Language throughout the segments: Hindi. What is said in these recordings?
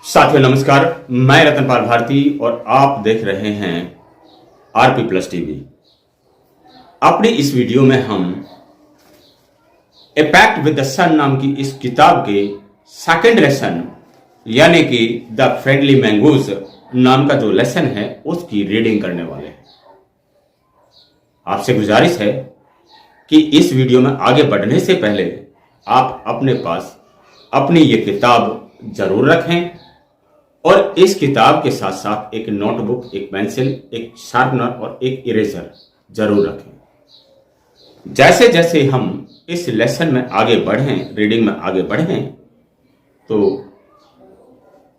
साथियों नमस्कार, मैं रतनपाल भारती और आप देख रहे हैं आरपी प्लस टीवी। अपनी इस वीडियो में हम ए पैक्ट विद द सन नाम की इस किताब के सेकंड लेसन यानी कि द फ्रेंडली मैंगोज नाम का जो लेसन है उसकी रीडिंग करने वाले हैं। आपसे गुजारिश है कि इस वीडियो में आगे बढ़ने से पहले आप अपने पास अपनी ये किताब जरूर रखें और इस किताब के साथ साथ एक नोटबुक, एक पेंसिल, एक शार्पनर और एक इरेजर जरूर रखें। जैसे जैसे हम इस लेसन में आगे बढ़ें, रीडिंग में आगे बढ़ें, तो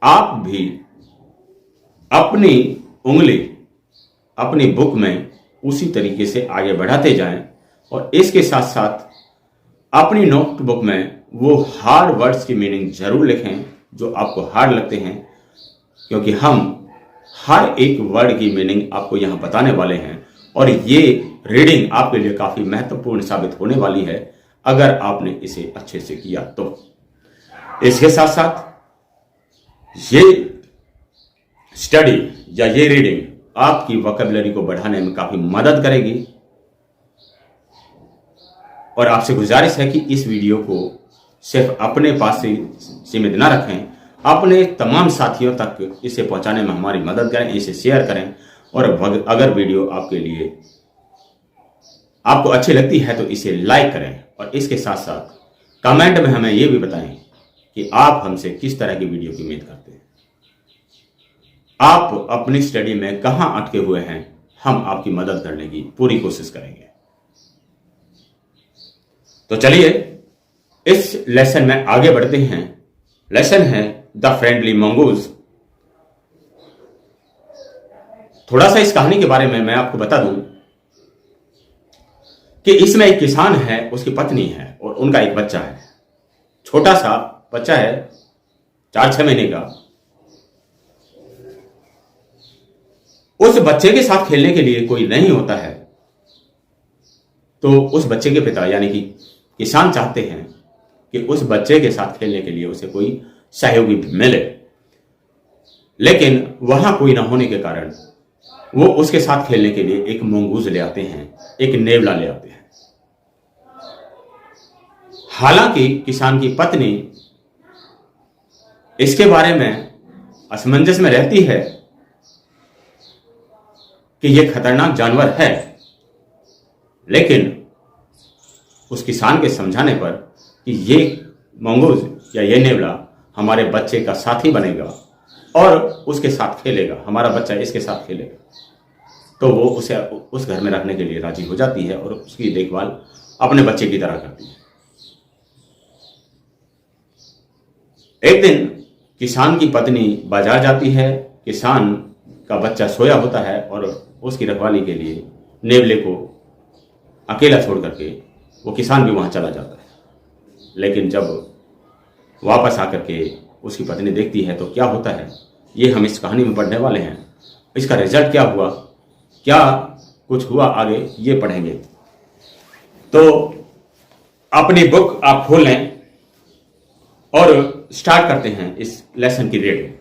आप भी अपनी उंगली अपनी बुक में उसी तरीके से आगे बढ़ाते जाएं और इसके साथ साथ अपनी नोटबुक में वो हार्ड वर्ड्स की मीनिंग जरूर लिखें जो आपको हार्ड लगते हैं, क्योंकि हम हर एक वर्ड की मीनिंग आपको यहां बताने वाले हैं और ये रीडिंग आपके लिए काफी महत्वपूर्ण साबित होने वाली है अगर आपने इसे अच्छे से किया तो। इसके साथ साथ ये स्टडी या ये रीडिंग आपकी वोकैबुलरी को बढ़ाने में काफी मदद करेगी और आपसे गुजारिश है कि इस वीडियो को सिर्फ अपने पास से सीमित ना रखें, अपने तमाम साथियों तक इसे पहुंचाने में हमारी मदद करें, इसे शेयर करें और अगर वीडियो आपके लिए आपको अच्छी लगती है तो इसे लाइक करें और इसके साथ साथ कमेंट में हमें यह भी बताएं कि आप हमसे किस तरह की वीडियो की उम्मीद करते हैं। आप अपनी स्टडी में कहां अटके हुए हैं, हम आपकी मदद करने की पूरी कोशिश करेंगे। तो चलिए इस लेसन में आगे बढ़ते हैं। लेसन है द फ्रेंडली मंगूज। थोड़ा सा इस कहानी के बारे में मैं आपको बता दूं कि इसमें एक किसान है, उसकी पत्नी है और उनका एक बच्चा है। छोटा सा बच्चा है, 4-6 महीने का। उस बच्चे के साथ खेलने के लिए कोई नहीं होता है, तो उस बच्चे के पिता यानी कि किसान चाहते हैं कि उस बच्चे के साथ खेलने के लिए उसे कोई सहयोगी मिले, लेकिन वहां कोई ना होने के कारण वो उसके साथ खेलने के लिए एक मंगूज ले आते हैं, एक नेवला ले आते हैं। हालांकि किसान की पत्नी इसके बारे में असमंजस में रहती है कि यह खतरनाक जानवर है, लेकिन उस किसान के समझाने पर कि ये मंगूज या ये नेवला हमारे बच्चे का साथी बनेगा और उसके साथ खेलेगा, हमारा बच्चा इसके साथ खेलेगा, तो वो उसे उस घर में रखने के लिए राजी हो जाती है और उसकी देखभाल अपने बच्चे की तरह करती है। एक दिन किसान की पत्नी बाजार जाती है। किसान का बच्चा सोया होता है और उसकी रखवाली के लिए नेवले को अकेला छोड़ करके वो किसान भी वहां चला जाता है। लेकिन जब वापस आकर के उसकी पत्नी देखती है तो क्या होता है, ये हम इस कहानी में पढ़ने वाले हैं। इसका रिजल्ट क्या हुआ, क्या कुछ हुआ आगे, ये पढ़ेंगे। तो अपनी बुक आप खोल लें और स्टार्ट करते हैं इस लेसन की reading.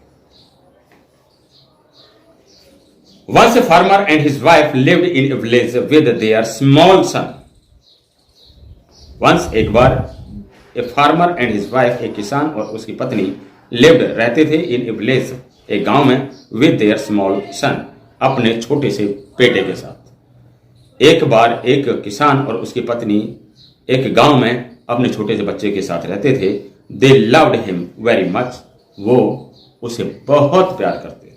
Once a farmer and his wife lived in a village with their small son. Once एक बार a farmer and his wife, एक किसान और उसकी पत्नी, लिव्ड रहते थे इन ए विलेज, एक गांव में, विद देयर स्मॉल सन, अपने छोटे से बेटे के साथ। एक बार एक किसान और उसकी पत्नी एक गांव में अपने छोटे से बच्चे के साथ रहते थे। They loved him very much, वो उसे बहुत प्यार करते थे।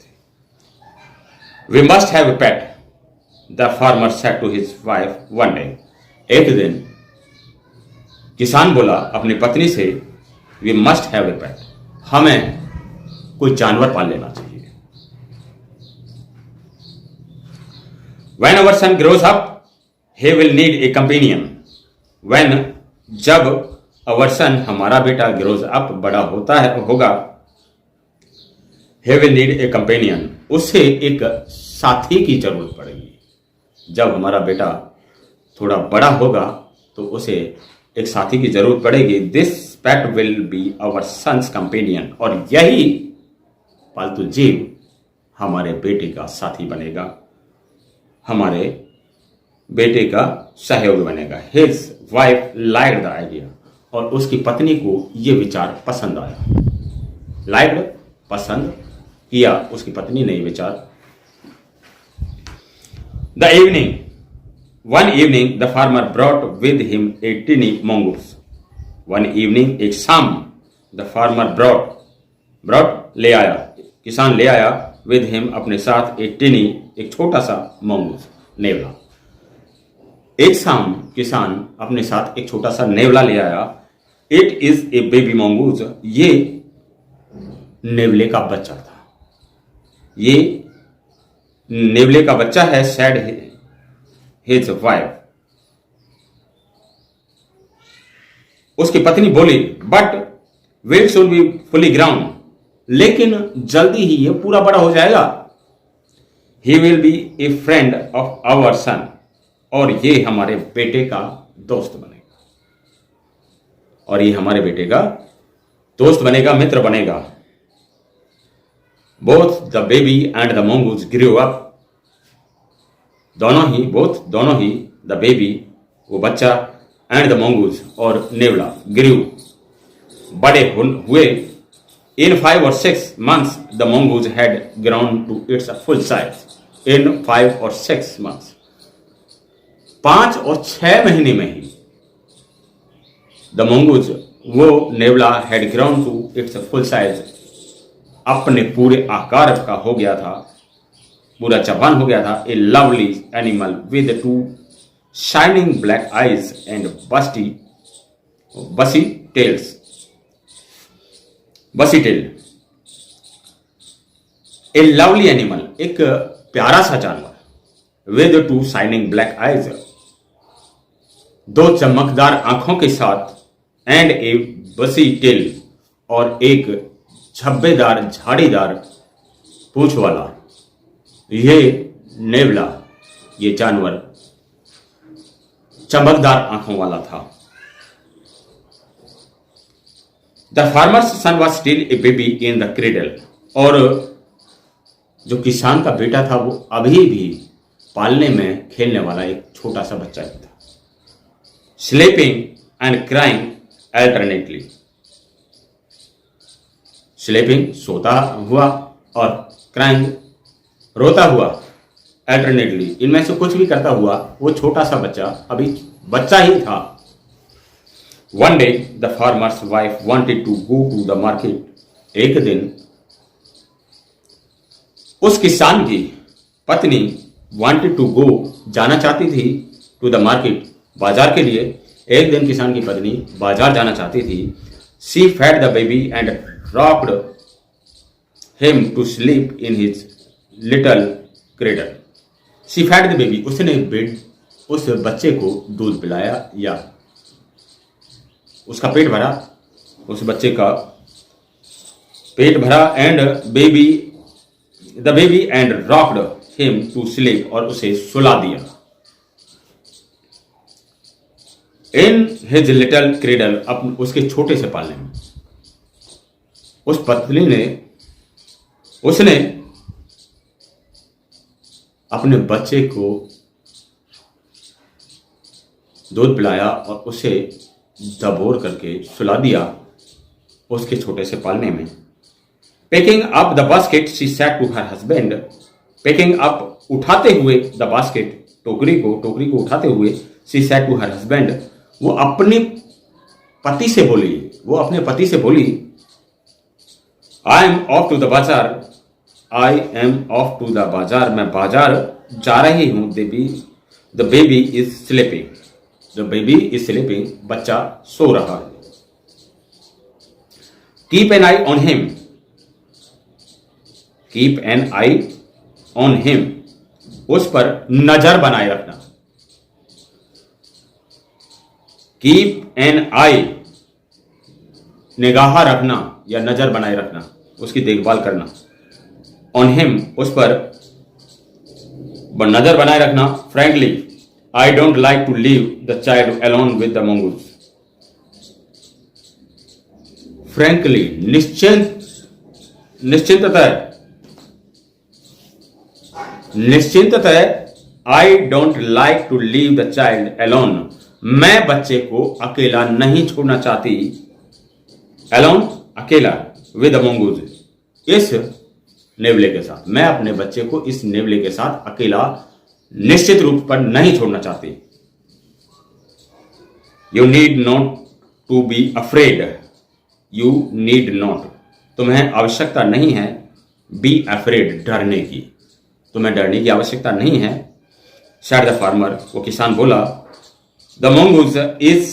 We must have a pet, the farmer said to his wife one day. एक दिन किसान बोला अपनी पत्नी से, we must have a pet, हमें कोई जानवर पाल लेना चाहिए। When our son grows up, he will need a companion. When जब our son, हमारा बेटा, grows up, बड़ा होता है होगा, he will need a companion, उसे एक साथी की जरूरत पड़ेगी। जब हमारा बेटा थोड़ा बड़ा होगा तो उसे एक साथी की जरूरत पड़ेगी। This pet will be our son's companion, और यही पालतू जीव हमारे बेटे का साथी बनेगा, हमारे बेटे का सहयोगी बनेगा। His wife liked the idea, और उसकी पत्नी को यह विचार पसंद आया। लाइक्ड, पसंद किया उसकी पत्नी ने यह विचार। One evening, the farmer brought with him a tiny mongoose. One evening, एक शाम, the farmer brought ले आया, किसान ले आया, with him अपने साथ एक छोटा सा mongoose, नेवला। एक शाम किसान अपने साथ एक छोटा सा नेवला ले आया। It is a baby mongoose, ये नेवले का बच्चा था, ये नेवले का बच्चा है। said his wife, उसकी पत्नी बोली, but will soon be fully grown, लेकिन जल्दी ही ये पूरा बड़ा हो जाएगा। He will be a friend of our son, और ये हमारे बेटे का दोस्त बनेगा, और ये हमारे बेटे का दोस्त बनेगा, मित्र बनेगा। Both the baby and the mongoose grew up, दोनों ही द बेबी वो बच्चा एंड द mongoose और नेवला ग्रीव बड़े हुए। इन 5 or 6 months the mongoose had grown to its full size. In 5 or 6 months, 5 और 6 महीने में ही द mongoose वो नेवला had grown to its full size, अपने पूरे आकार का हो गया था, पूरा जवान हो गया था। ए lovely animal with 2 shining black eyes and बसी टेल। ए लवली एनिमल, एक प्यारा सा जानवर, विद 2 शाइनिंग ब्लैक आईज, 2 चमकदार आंखों के साथ, एंड ए बसी टेल, और एक झब्बेदार झाड़ीदार पूंछ वाला। ये नेवला, ये जानवर चमकदार आंखों वाला था। The farmer's son was still a baby in the cradle, और जो किसान का बेटा था वो अभी भी पालने में खेलने वाला एक छोटा सा बच्चा ही था। Sleeping and crying alternately, sleeping सोता हुआ और क्राइंग रोता हुआ, अल्टरनेटली इनमें से कुछ भी करता हुआ वो छोटा सा बच्चा अभी बच्चा ही था। One day the farmer's wife wanted to go to the market, एक दिन उस किसान की पत्नी वांटेड टू गो, जाना चाहती थी, टू द मार्केट, बाजार के लिए। एक दिन किसान की पत्नी बाजार जाना चाहती थी। She fed the baby and rocked him to sleep in his little cradle. She fed the baby, उसने उस बच्चे को दूध पिलाया या उसका पेट भरा, उस बच्चे का पेट भरा। And the baby and rocked him to sleep, और उसे सुला दिया। इन हिज लिटल क्रेडल, उसके छोटे से पालने में उस पत्नी ने, उसने अपने बच्चे को दूध पिलाया और उसे दबोर करके सुला दिया उसके छोटे से पालने में। Picking up the basket she said to her husband, picking up उठाते हुए, द बास्केट टोकरी को उठाते हुए, she said to her husband, वो अपने पति से बोली, I am off to the bazaar, I am off to the bazaar, मैं बाजार जा रही हूं। The baby is sleeping, the baby is sleeping, बच्चा सो रहा है। Keep an eye on him, keep an eye on him, उस पर नजर बनाए रखना। कीप एन आई, निगाह रखना या नजर बनाए रखना, उसकी देखभाल करना। ऑन हिम, उस पर नजर बनाए रखना। Frankly I don't like to leave the child alone with the mongoose, frankly निश्चिंतता निश्चिंततः I don't like to leave the child alone, मैं बच्चे को अकेला नहीं छोड़ना चाहती, अलोन अकेला, विद द मंगूज, इस नेवले के साथ, मैं अपने बच्चे को इस नेवले के साथ अकेला निश्चित रूप पर नहीं छोड़ना चाहती। You need not to be afraid, you need not, तुम्हें आवश्यकता नहीं है, बी अफ्रेड, डरने की, तुम्हें डरने की आवश्यकता नहीं है। सेड द फार्मर, वो किसान बोला, the mongoose is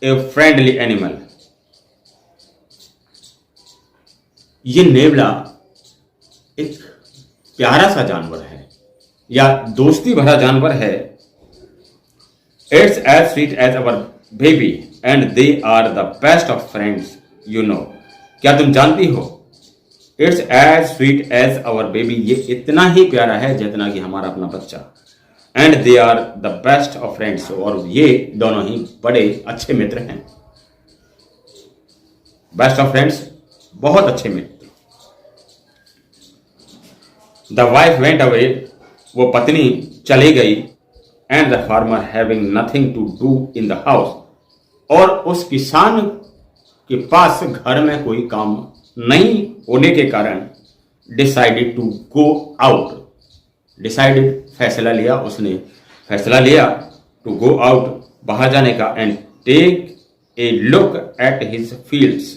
a friendly animal, ये नेवला एक प्यारा सा जानवर है या दोस्ती भरा जानवर है। It's as sweet as our baby and they are the best of friends, you know, क्या तुम जानती हो, it's as sweet as our baby, ये इतना ही प्यारा है जितना कि हमारा अपना बच्चा, and they are the best of friends, और ये दोनों ही बड़े अच्छे मित्र हैं। बेस्ट ऑफ फ्रेंड्स, बहुत अच्छे मित्र। द वाइफ वेंट अवे, वो पत्नी चली गई, and the farmer having nothing to do in the house, और उस किसान के पास घर में कोई काम नहीं होने के कारण decided to go out, decided फैसला लिया, उसने फैसला लिया टू गो आउट, बाहर जाने का, and take a look at his fields,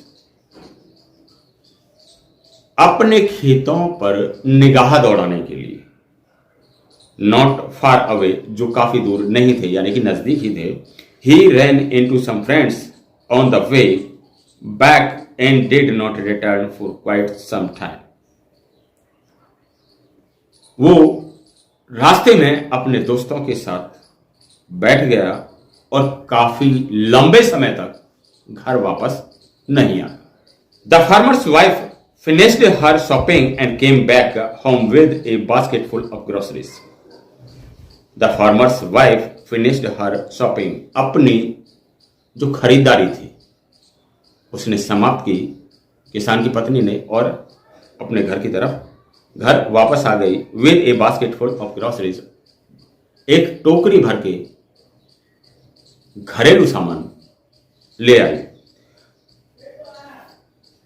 अपने खेतों पर निगाह दौड़ाने के लिए, नॉट फार अवे, जो काफी दूर नहीं थे यानी कि नजदीक ही थे। He ran into some friends on the way back and did not return for quite some time, वो रास्ते में अपने दोस्तों के साथ बैठ गया और काफी लंबे समय तक घर वापस नहीं आया। The farmer's wife finished her shopping and came back home with a basket full of groceries. The farmer's wife finished her shopping. अपनी जो खरीदारी थी उसने समाप्त की, किसान की पत्नी ने, और अपने घर की तरफ घर वापस आ गई। with a basket full of groceries, एक टोकरी भर के घरेलू सामान ले आई।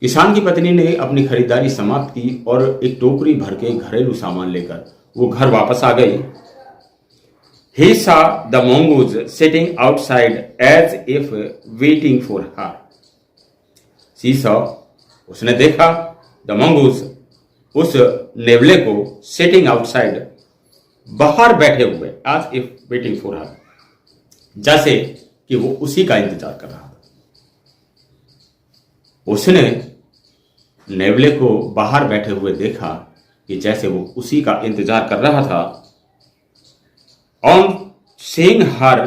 किसान की पत्नी ने अपनी खरीदारी समाप्त की और एक टोकरी भर के घरेलू सामान लेकर वो घर वापस आ गई। He saw the mongoose sitting outside as if waiting for her. She saw, उसने देखा, the mongoose, उस नेवले को, sitting outside, बाहर बैठे हुए, as if waiting for her, जैसे कि वो उसी का इंतजार कर रहा था। उसने नेवले को बाहर बैठे हुए देखा कि जैसे वो उसी का इंतजार कर रहा था। On seeing her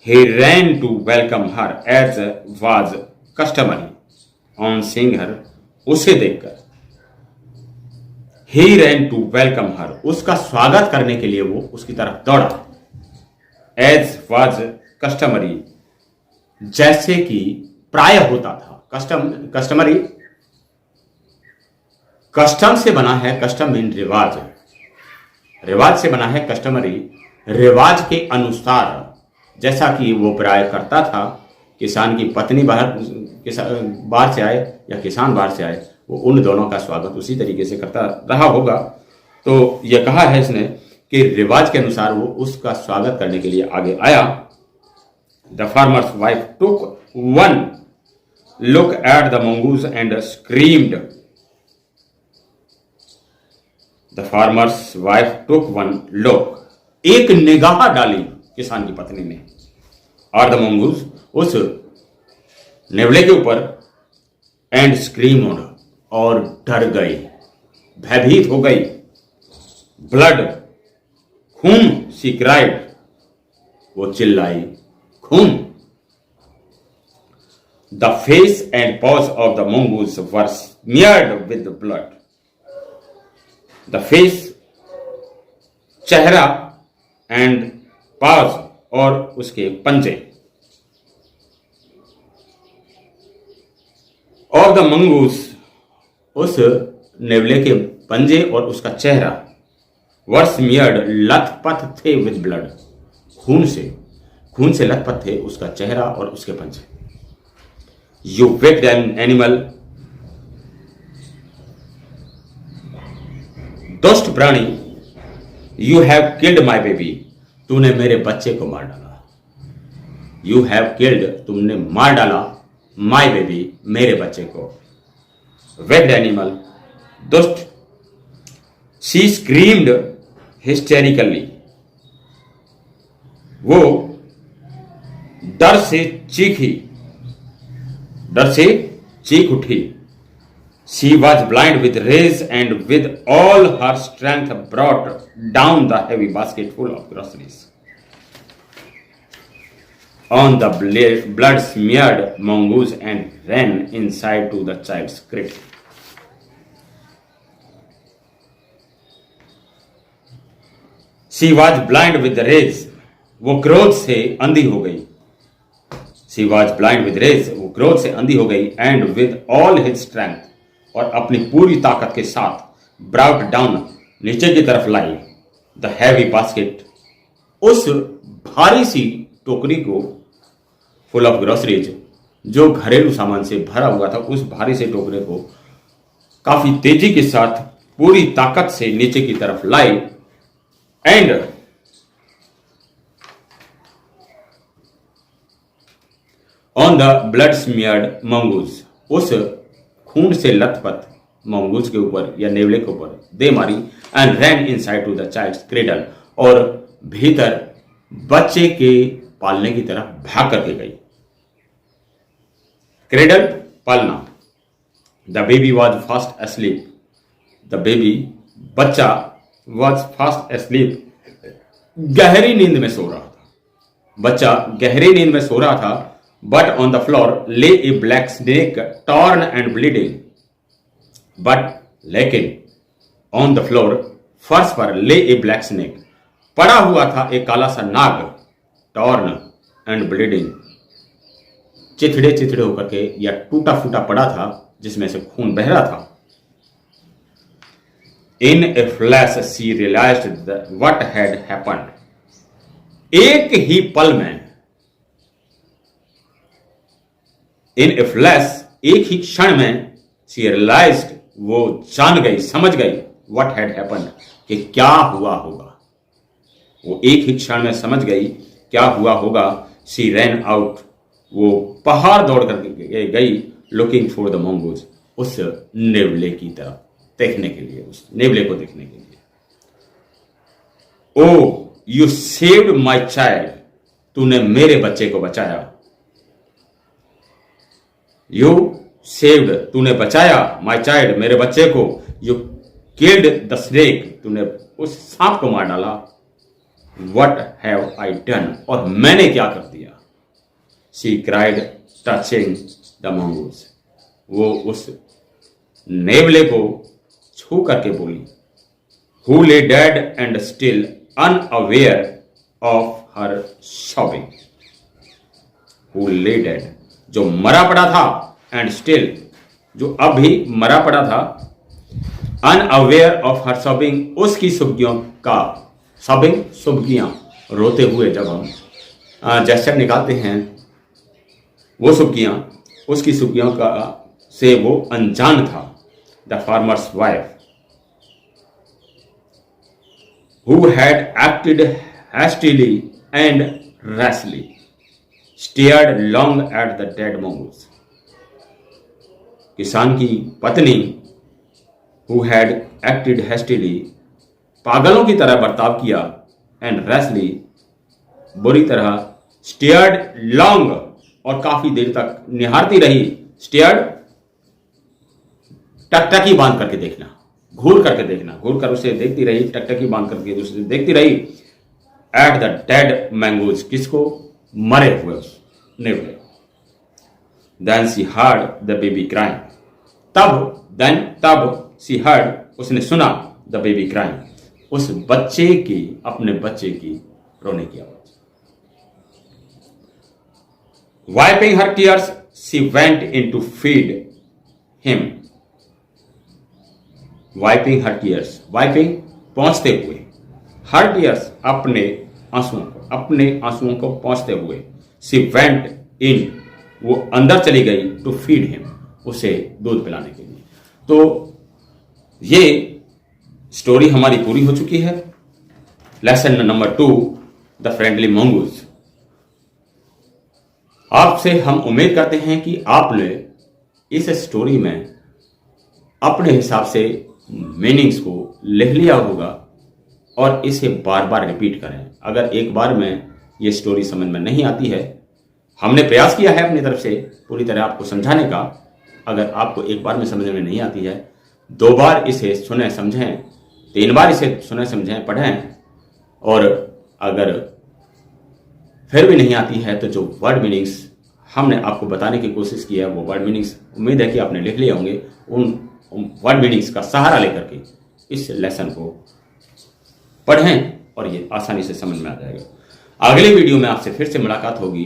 he ran to welcome her as was customary. On seeing हर, उसे देखकर, he ran to welcome her, उसका स्वागत करने के लिए वो उसकी तरफ दौड़ा। as was customary, जैसे कि प्राय होता था। कस्टमरी, कस्टम से बना है, कस्टम मीन रिवाज, रिवाज से बना है कस्टमरी, रिवाज के अनुसार, जैसा कि वो प्राय करता था। किसान की पत्नी बाहर से आए या किसान बाहर से आए, वो उन दोनों का स्वागत उसी तरीके से करता रहा होगा। तो ये कहा है इसने कि रिवाज के अनुसार वो उसका स्वागत करने के लिए आगे आया। The farmer's wife took one look at the mongoose and screamed. The farmer's wife took one look, एक निगाह डाली किसान की पत्नी ने, और द mongoose, उस नेवले के ऊपर, एंड स्क्रीम्ड, और डर गई, भयभीत हो गई। ब्लड, खून, शी क्राइड, वो चिल्लाई, खून। The face and paws of the mongoose were smeared with blood. The face, चेहरा, एंड पाज, और उसके पंजे, ऑफ द mongoose, उस नेवले के पंजे और उसका चेहरा, वर स्मियर्ड लथपथ थे विद ब्लड, खून से लथपथ थे उसका चेहरा और उसके पंजे। यू विक्ड एनिमल, दुष्ट प्राणी, you have killed my baby, तूने मेरे बच्चे को मार डाला। यू हैव किल्ड, तुमने मार डाला, माई बेबी, मेरे बच्चे को। विक्ड एनिमल, दुष्ट। शी स्क्रीम्ड हिस्टेरिकली, वो डर से चीख उठी। She was blind with rage and with all her strength brought down the heavy basket full of groceries on the blood-smeared mongoose and ran inside to the child's cradle. She was blind with rage, वो क्रोध से अंधी हो गई। She was blind with rage, वो क्रोध से अंधी हो गई। And with all his strength, और अपनी पूरी ताकत के साथ ब्राउट डाउन, नीचे की तरफ लाई, द हैवी बास्केट, उस भारी सी टोकरी को, फुल ऑफ ग्रोसरीज, जो घरेलू सामान से भरा हुआ था, उस भारी से टोकरे को काफी तेजी के साथ पूरी ताकत से नीचे की तरफ लाई। And on the blood smeared mongoose, उस खून से लथपथ मंगूज के ऊपर या नेवले के ऊपर दे मारी। And ran inside to the child's cradle, और भीतर बच्चे के पालने की तरफ भाग करके गई। क्रेडल, पालना। The baby was fast asleep, the baby, बच्चा, वॉज फास्ट एस्लीप, गहरी नींद में सो रहा था। बच्चा गहरी नींद में सो रहा था। But on the floor lay a black snake, torn and bleeding. But लेकिन on the floor, फर्श पर lay a black snake, पड़ा हुआ था एक काला सा नाग, torn and bleeding, चिथड़े होकर के या टूटा फूटा पड़ा था, जिसमें से खून बह रहा था। In a flash she realized what had happened. एक ही पल में, इन ए फ्लैश, एक ही क्षण में, शी रियलाइज्ड, वो जान गई, समझ गई, व्हाट हैड हैपेंड, कि क्या हुआ होगा। वो एक ही क्षण में समझ गई क्या हुआ होगा। शी रैन आउट, वो पहाड़ दौड़ कर गई, लुकिंग फॉर द मंगूज, उस नेवले की तरफ देखने के लिए, उस नेवले को देखने के लिए। ओ यू सेव्ड माई चाइल्ड, तूने मेरे बच्चे को बचाया। यू सेव्ड, तूने बचाया, माई चाइल्ड, मेरे बच्चे को। यू किल्ड द स्नेक, तूने उस सांप को मार डाला। वट हैव आई डन, और मैंने क्या कर दिया। She cried touching the mongoose, वो उस नेवले को छू करके बोली। हु ले dead and still unaware of her shopping, who ले डेड, जो मरा पड़ा था, एंड स्टिल, जो अब भी मरा पड़ा था, अनअवेयर ऑफ हर सॉबिंग, उसकी सुबगियों का, सॉबिंग सुबगियां, रोते हुए जब हम जेस्चर निकालते हैं, वो सुबगियां, उसकी सुबगियों का से वो अनजान था। The farmer's wife, who had acted hastily and rashly, stared long at the dead mongoose. किसान की पत्नी, who had acted hastily, पागलों की तरह बर्ताव किया, and rashly, बुरी तरह, stared long, और काफी देर तक निहारती रही। stared, टकटकी बांध करके देखना, घूर करके देखना, घूर कर उसे देखती रही, टकटकी बांध करके उसे देखती रही। at the dead mongoose, किसको, मरे हुए उस नेवले। Then she heard the baby crying. तब she heard, उसने सुना, the baby crying, उस बच्चे की, अपने बच्चे की रोने की आवाज। Wiping her tears, she went in to feed him. Wiping her tears, wiping, पहुंचते हुए, हर टीयर्स अपने आंसुओं को पहुंचते हुए सी वेंट इन, वो अंदर चली गई टू फीड हिम, उसे दूध पिलाने के लिए। तो ये स्टोरी हमारी पूरी हो चुकी है। Lesson number 2, the friendly mongoose. आपसे हम उम्मीद करते हैं कि आपने इस स्टोरी में अपने हिसाब से मीनिंग्स को लिख लिया होगा और इसे बार बार रिपीट करें। अगर एक बार में ये स्टोरी समझ में नहीं आती है, हमने प्रयास किया है अपनी तरफ से पूरी तरह आपको समझाने का। अगर आपको एक बार में समझ में नहीं आती है, 2 बार इसे सुने समझें, 3 बार इसे सुने समझें पढ़ें, और अगर फिर भी नहीं आती है तो जो वर्ड मीनिंग्स हमने आपको बताने की कोशिश की है वो वर्ड मीनिंग्स उम्मीद है कि आपने लिख लिए होंगे। उन वर्ड मीनिंग्स का सहारा लेकर के इस लेसन को पढ़ें और ये आसानी से समझ में आ जाएगा। अगली वीडियो में आपसे फिर से मुलाकात होगी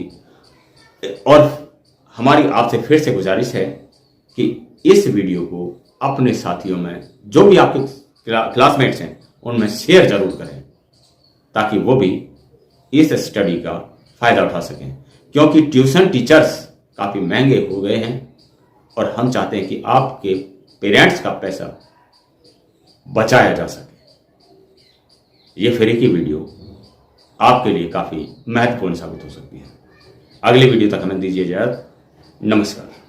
और हमारी आपसे फिर से गुजारिश है कि इस वीडियो को अपने साथियों में, जो भी आपके क्लासमेट्स हैं, उनमें शेयर जरूर करें ताकि वो भी इस स्टडी का फायदा उठा सकें, क्योंकि ट्यूशन टीचर्स काफ़ी महंगे हो गए हैं और हम चाहते हैं कि आपके पेरेंट्स का पैसा बचाया जा सके। ये फ्री की वीडियो आपके लिए काफ़ी महत्वपूर्ण साबित हो सकती है। अगली वीडियो तक हमें दीजिए इजाज़त। नमस्कार।